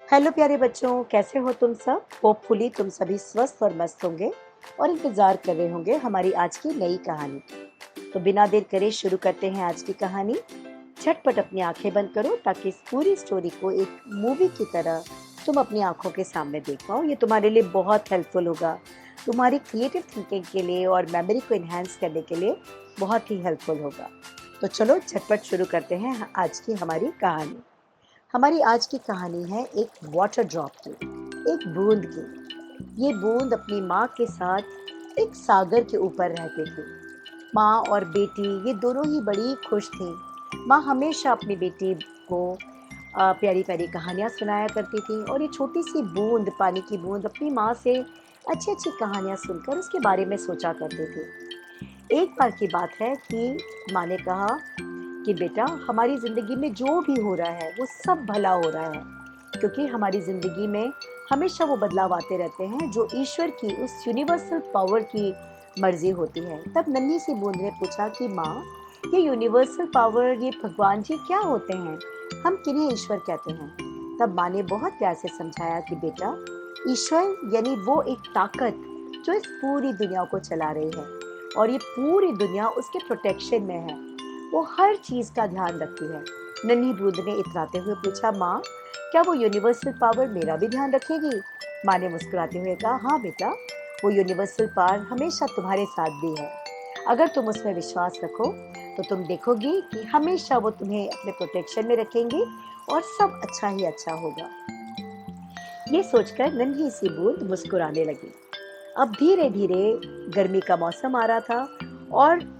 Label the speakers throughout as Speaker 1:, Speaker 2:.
Speaker 1: Hello प्यारे बच्चों, कैसे हो तुम सब? होपफुली तुम सभी स्वस्थ और मस्त होंगे और इंतजार कर रहे होंगे हमारी आज की नई कहानी की। तो बिना देर करे शुरू करते हैं आज की कहानी। झटपट अपनी आंखें बंद करो ताकि इस पूरी स्टोरी को एक मूवी की तरह तुम अपनी आंखों के सामने देख पाओ। ये तुम्हारे लिए बहुत हेल्पफुल होगा, तुम्हारी क्रिएटिव थिंकिंग के लिए और मेमोरी को इन्हेंस करने के लिए बहुत ही हेल्पफुल होगा। तो चलो झटपट शुरू करते हैं आज की हमारी कहानी। हमारी आज की कहानी है एक वाटर ड्रॉप की, एक बूंद की। ये बूंद अपनी माँ के साथ एक सागर के ऊपर रहती थी। माँ और बेटी ये दोनों ही बड़ी खुश थीं। माँ हमेशा अपनी बेटी को प्यारी प्यारी कहानियाँ सुनाया करती थी और ये छोटी सी बूंद, पानी की बूंद, अपनी माँ से अच्छी अच्छी कहानियाँ सुनकर उसके बारे में सोचा करती थी। एक बार की बात है कि माँ ने कहा कि बेटा, हमारी ज़िंदगी में जो भी हो रहा है वो सब भला हो रहा है, क्योंकि हमारी ज़िंदगी में हमेशा वो बदलाव आते रहते हैं जो ईश्वर की उस यूनिवर्सल पावर की मर्जी होती है। तब नन्ही सी बूंद ने पूछा कि माँ, ये यूनिवर्सल पावर, ये भगवान जी क्या होते हैं? हम किन्हें ईश्वर कहते हैं? तब माँ ने बहुत प्यार से समझाया कि बेटा, ईश्वर यानी वो एक ताकत जो इस पूरी दुनिया को चला रही है और ये पूरी दुनिया उसके प्रोटेक्शन में है। वो हर चीज का ध्यान रखती है। नन्ही बूंद ने इतराते हुए पूछा, माँ, क्या वो यूनिवर्सल पावर मेरा भी ध्यान रखेगी? माँ ने मुस्कुराते हुए कहा, हाँ बेटा, वो यूनिवर्सल पावर हमेशा तुम्हारे साथ भी है। अगर तुम उसमें विश्वास रखो तो तुम देखोगी कि हमेशा वो तुम्हें अपने प्रोटेक्शन में रखेंगी और सब अच्छा ही अच्छा होगा। ये सोचकर नन्ही सी बूंद मुस्कुराने लगी। अब धीरे धीरे गर्मी का मौसम आ रहा था और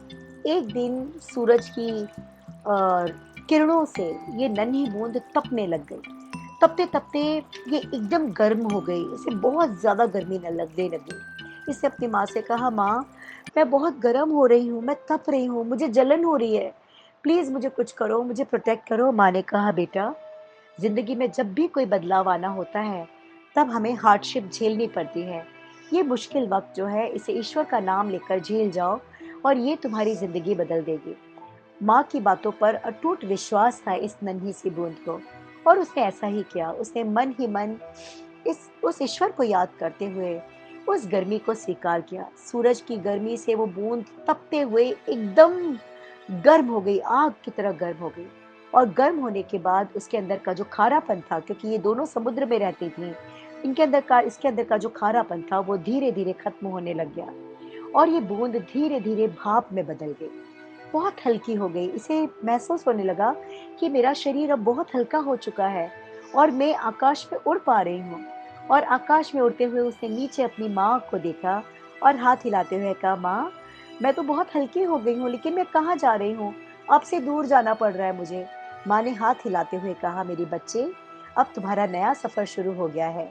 Speaker 1: एक दिन सूरज की किरणों से ये नन्ही बूंद तपने लग गई। तपते तपते ये एकदम गर्म हो गई, इसे बहुत ज्यादा गर्मी न लगने लगी। इसने अपनी माँ से कहा, माँ, मैं बहुत गर्म हो रही हूँ, मैं तप रही हूँ, मुझे जलन हो रही है, प्लीज मुझे कुछ करो, मुझे प्रोटेक्ट करो। माँ ने कहा, बेटा, जिंदगी में जब भी कोई बदलाव आना होता है तब हमें हार्डशिप झेलनी पड़ती है। ये मुश्किल वक्त जो है इसे ईश्वर का नाम लेकर झेल जाओ और ये तुम्हारी जिंदगी बदल देगी। माँ की बातों पर अटूट विश्वास था इस नन्ही सी बूंद को और उसने ऐसा ही किया। उसने मन ही मन इस उस ईश्वर को याद करते हुए उस गर्मी को स्वीकार किया। सूरज की गर्मी से वो बूंद तपते हुए एकदम गर्म हो गई, आग की तरह गर्म हो गई। और गर्म होने के बाद उसके अंदर का जो खारापन था, क्योंकि ये दोनों समुद्र में रहती थी, इसके अंदर का जो खारापन था वो धीरे धीरे खत्म होने लग गया और ये बूंद धीरे धीरे भाप में बदल गई, बहुत हल्की हो गई। इसे महसूस होने लगा कि मेरा शरीर अब बहुत हल्का हो चुका है और मैं आकाश में उड़ पा रही हूँ। और आकाश में उड़ते हुए उसने नीचे अपनी माँ को देखा और हाथ हिलाते हुए कहा, माँ, मैं तो बहुत हल्की हो गई हूँ, लेकिन मैं कहाँ जा रही हूँ? आपसे दूर जाना पड़ रहा है मुझे। माँ ने हाथ हिलाते हुए कहा, मेरी बच्चे, अब तुम्हारा नया सफर शुरू हो गया है।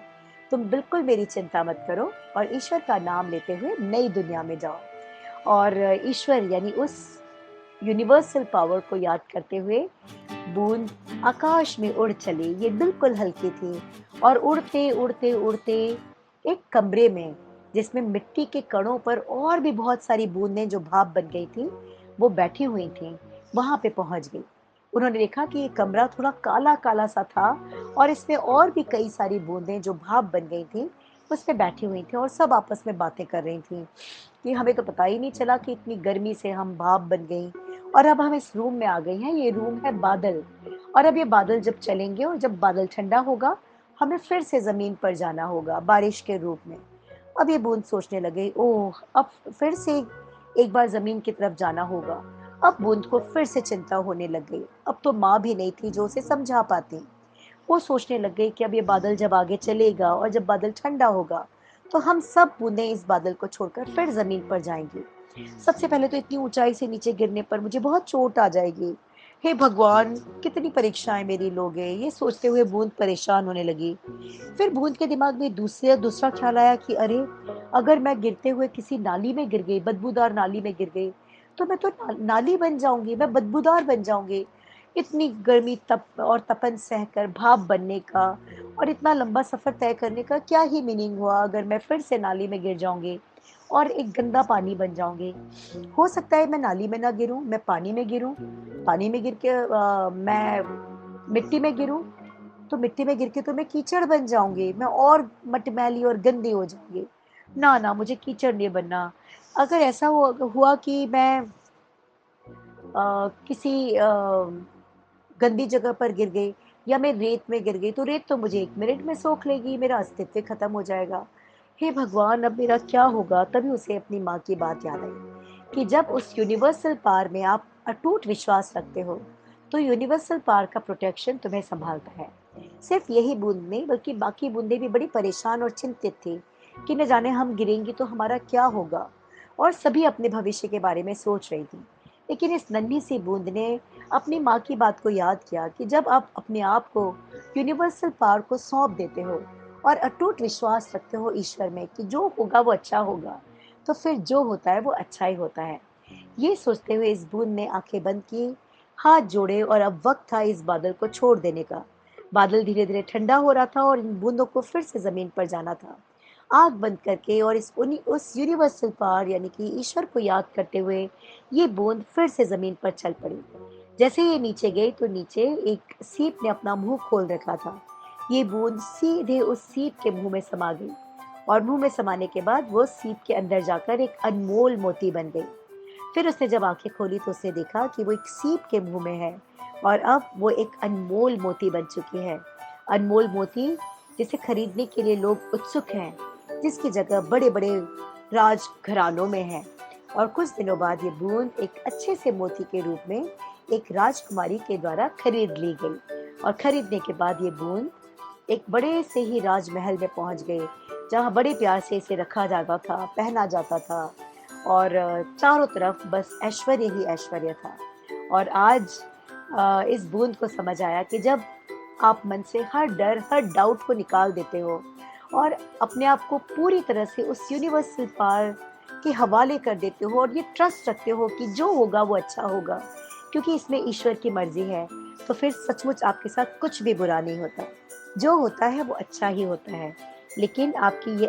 Speaker 1: तुम बिल्कुल मेरी चिंता मत करो और ईश्वर का नाम लेते हुए नई दुनिया में जाओ। और ईश्वर यानी उस यूनिवर्सल पावर को याद करते हुए बूंद आकाश में उड़ चली। ये बिल्कुल हल्की थी और उड़ते उड़ते उड़ते एक कमरे में, जिसमें मिट्टी के कणों पर और भी बहुत सारी बूंदें जो भाप बन गई थी वो बैठी हुई थी, वहां पे पहुंच गई। उन्होंने देखा कि ये कमरा थोड़ा काला काला सा था और इसमें और भी कई सारी बूंदें जो भाप बन गई थी उसमें बैठी हुई थी और सब आपस में बातें कर रही थी कि हमें तो पता ही नहीं चला कि इतनी गर्मी से हम भाप बन गई और अब हम इस रूम में आ गए हैं। ये रूम है बादल, और अब ये बादल जब चलेंगे और जब बादल ठंडा होगा हमें फिर से जमीन पर जाना होगा बारिश के रूप में। अब ये बूंद सोचने लगे, ओह, अब फिर से एक बार जमीन की तरफ जाना होगा। अब बूंद को फिर से चिंता होने लग गई। अब तो माँ भी नहीं थी जो उसे समझा पाती। वो सोचने लग गई कि अब ये बादल जब आगे चलेगा और जब बादल ठंडा होगा तो हम सब बूंदें इस बादल को छोड़कर फिर जमीन पर जाएंगी। सबसे पहले तो इतनी ऊंचाई से नीचे गिरने पर मुझे बहुत चोट आ जाएगी। हे भगवान, कितनी परीक्षाएं मेरी लोगे। ये सोचते हुए बूंद परेशान होने लगी। फिर बूंद के दिमाग में दूसरा दूसरा ख्याल आया कि अरे, अगर मैं गिरते हुए किसी नाली में गिर गई, बदबूदार नाली में गिर गई, तो मैं तो नाली बन जाऊंगी, मैं बदबूदार बन जाऊंगी। इतनी गर्मी तप और तपन सहकर भाप बनने का और इतना लंबा सफर तय करने का क्या ही मीनिंग हुआ अगर मैं फिर से नाली में गिर जाऊंगी और एक गंदा पानी बन जाऊंगी। हो सकता है मैं नाली में ना गिरूं, मैं पानी में गिरूं, पानी में गिर के मैं मिट्टी में गिरूं, तो मिट्टी में गिर के तो मैं कीचड़ बन जाऊंगी, मैं और मटमैली और गंदी हो जाऊंगी। ना ना, मुझे कीचड़ नहीं बनना। अगर ऐसा हुआ कि मैं किसी गंदी जगह पर गिर गई या मैं रेत में गिर गई, तो रेत तो मुझे 1 मिनट में सोख लेगी, मेरा अस्तित्व खत्म हो जाएगा। हे भगवान, अब मेरा क्या होगा? तभी उसे अपनी माँ की बात याद आई कि जब उस यूनिवर्सल पावर में आप अटूट विश्वास रखते हो, तो यूनिवर्सल पावर का प्रोटेक्शन तुम्हें संभालता है। सिर्फ यही बूंद नहीं, बल्कि बाकी बूंदें भी बड़ी परेशान और चिंतित थी कि न जाने हम गिरेंगी तो हमारा क्या होगा, और सभी अपने भविष्य के बारे में सोच रही थी। लेकिन इस नन्ही सी बूंद ने अपनी माँ की बात को याद किया कि जब आप अपने आप को यूनिवर्सल पावर को सौंप देते हो और अटूट विश्वास रखते हो ईश्वर में कि जो होगा वो अच्छा होगा, तो फिर जो होता है वो अच्छा ही होता है। ये सोचते हुए इस बूंद ने आंखें बंद की, हाथ जोड़े, और अब वक्त था इस बादल को छोड़ देने का। बादल धीरे धीरे ठंडा हो रहा था और इन बूंदों को फिर से जमीन पर जाना था। आंख बंद करके और इस उन्हीं उस यूनिवर्सल पावर यानी कि ईश्वर को याद करते हुए ये बूंद फिर से जमीन पर चल पड़ी। जैसे ये नीचे गई तो नीचे एक सीप ने अपना मुंह खोल रखा था। ये बूंद सीधे उस सीप के मुंह में समा गई, और मुंह में समाने के बाद वो सीप के अंदर जाकर एक अनमोल मोती बन गई। फिर उसने जब आंखें खोली तो उसने देखा कि वो एक सीप के मुंह में है, और अब वो एक अनमोल मोती बन चुकी है। अनमोल मोती जिसे खरीदने के लिए लोग उत्सुक हैं, जिसकी जगह बड़े बड़े राज घरानों में है। और कुछ दिनों बाद ये बूंद एक अच्छे से मोती के रूप में एक राजकुमारी के द्वारा खरीद ली गई, और खरीदने के बाद ये बूंद एक बड़े से ही राजमहल में पहुंच गए, जहां बड़े प्यार से इसे रखा जाता था, पहना जाता था, और चारों तरफ बस ऐश्वर्य ही ऐश्वर्य था। और आज इस बूंद को समझ आया कि जब आप मन से हर डर, हर डाउट को निकाल देते हो और अपने आप को पूरी तरह से उस यूनिवर्सल पावर के हवाले कर देते हो और ये ट्रस्ट रखते हो कि जो होगा वो अच्छा होगा, क्योंकि इसमें ईश्वर की मर्जी है, तो फिर सचमुच आपके साथ कुछ भी बुरा नहीं होता। जो होता है वो अच्छा ही होता है। लेकिन आपका ये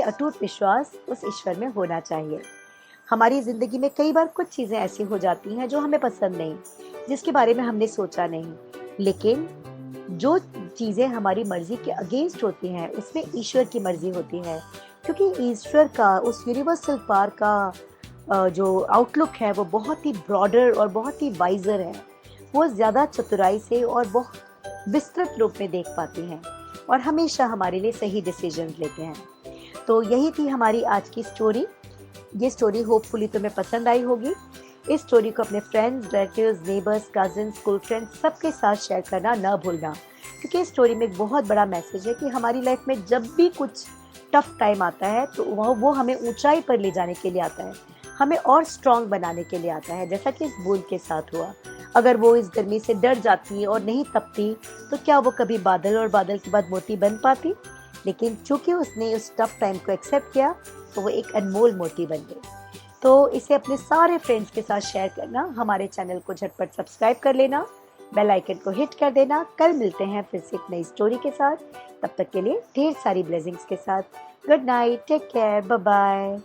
Speaker 1: अटूट विश्वास उस ईश्वर में होना चाहिए। हमारी ज़िंदगी में कई बार कुछ चीज़ें ऐसी हो जाती हैं जो हमें पसंद नहीं, जिसके बारे में हमने सोचा नहीं। लेकिन जो चीज़ें हमारी मर्ज़ी के अगेंस्ट होती हैं, उसमें ईश्वर की मर्ज़ी होती है। क्योंकि ईश्वर का, उस यूनिवर्सल पावर का जो आउटलुक है वो बहुत ही ब्रॉडर और बहुत ही वाइज़र है। वो ज़्यादा चतुराई से और बहुत विस्तृत रूप में देख पाती हैं, और हमेशा हमारे लिए सही डिसीजंस लेते हैं। तो यही थी हमारी आज की स्टोरी। ये स्टोरी होपफुली तुम्हें पसंद आई होगी। इस स्टोरी को अपने friends, relatives, neighbours, cousins, school friends सबके साथ शेयर करना न भूलना, क्योंकि इस स्टोरी में एक बहुत बड़ा मैसेज है कि हमारी लाइफ में जब भी कुछ टफ टाइम आता है तो वो हमें ऊंचाई पर ले जाने के लिए आता है, हमें और स्ट्रांग बनाने के लिए आता है। जैसा कि इस बूंद के साथ हुआ, अगर वो इस गर्मी से डर जाती और नहीं तपती तो क्या वो कभी बादल और बादल के बाद मोती बन पाती? लेकिन चूंकि उसने उस टफ टाइम को एक्सेप्ट किया तो वो एक अनमोल मोती बन गई। तो इसे अपने सारे फ्रेंड्स के साथ शेयर करना, हमारे चैनल को झटपट सब्सक्राइब कर लेना, बेल आइकन को हिट कर देना। कल मिलते हैं फिर से एक नई स्टोरी के साथ। तब तक के लिए ढेर सारी ब्लेसिंग्स के साथ good night, take care, bye bye.